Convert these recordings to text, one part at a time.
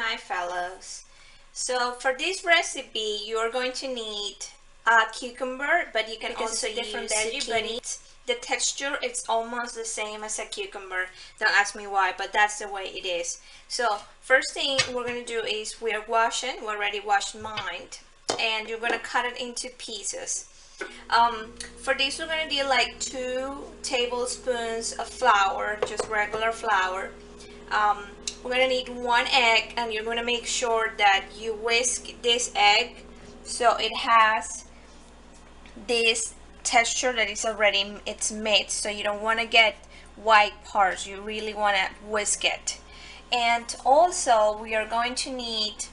Hi fellows. So for this recipe you're going to need a cucumber, but you can also use different veggie. The texture is almost the same as a cucumber. Don't ask me why, but that's the way it is. So first thing we're going to do is we already washed mine, and you're going to cut it into pieces. For this we're going to do like 2 tablespoons of flour, just regular flour. We're going to need 1 egg, and you're going to make sure that you whisk this egg so it has this texture that is already made, so you don't want to get white parts. You really want to whisk it. And also we are going to need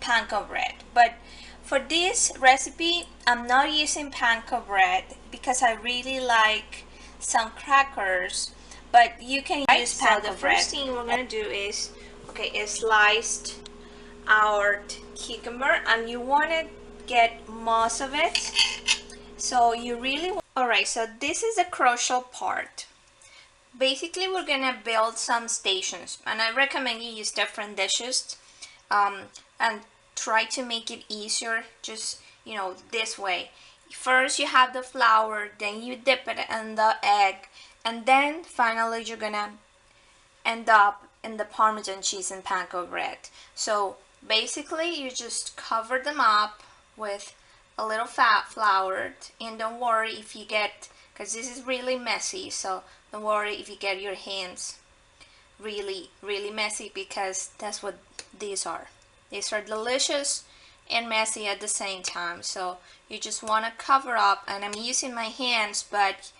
panko bread, but for this recipe I'm not using panko bread because I really like some crackers, but you can use panko bread. So the first thing we're going to do is slice our cucumber, and you want to get most of it. So you really want... Alright, so this is the crucial part. Basically we're gonna build some stations, and I recommend you use different dishes and try to make it easier, just this way. First you have the flour, then you dip it in the egg, and then finally you're gonna end up in the Parmesan cheese and panko bread. So basically you just cover them up with a little fat flour, and don't worry if you get, because this is really messy, so don't worry if you get your hands really messy, because that's what these are. These are delicious and messy at the same time, so you just want to cover up. And I'm using my hands, but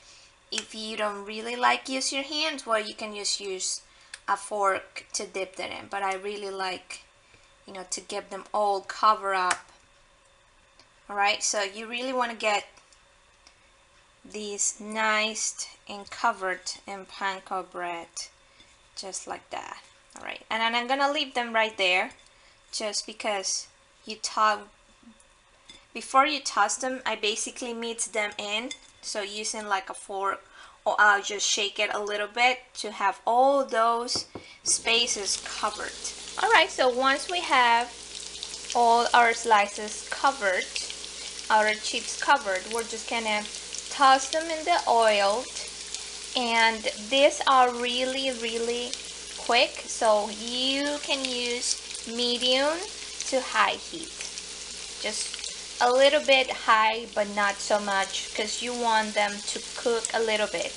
if you don't really like use your hands, well, you can just use a fork to dip them in, but I really like to get them all covered up. Alright, so you really want to get these nice and covered in panko bread, just like that. Alright, and then I'm gonna leave them right there, just because before you toss them, I basically mix them in. So using like a fork, or I'll just shake it a little bit to have all those spaces covered. Alright, so once we have all our slices covered, our chips covered, we're just gonna toss them in the oil. And these are really quick, so you can use medium to high heat. Just a little bit high, but not so much, because you want them to cook a little bit.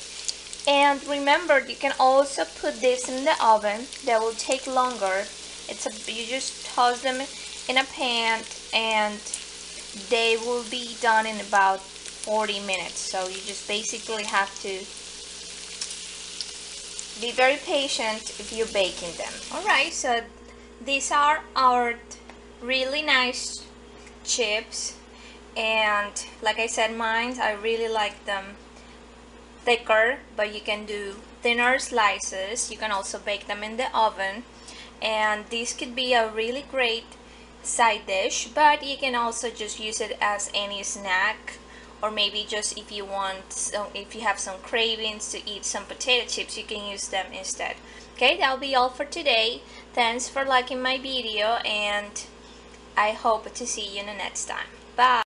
And remember, you can also put this in the oven. That will take longer. You just toss them in a pan, and they will be done in about 40 minutes. So you just basically have to be very patient if you're baking them. Alright, so these are our really nice chips, and like I said, mine, I really like them thicker, but you can do thinner slices. You can also bake them in the oven, and this could be a really great side dish, but you can also just use it as any snack, or maybe just if you have some cravings to eat some potato chips, you can use them instead. Okay, that'll be all for today. Thanks for liking my video, and I hope to see you in the next time. Bye.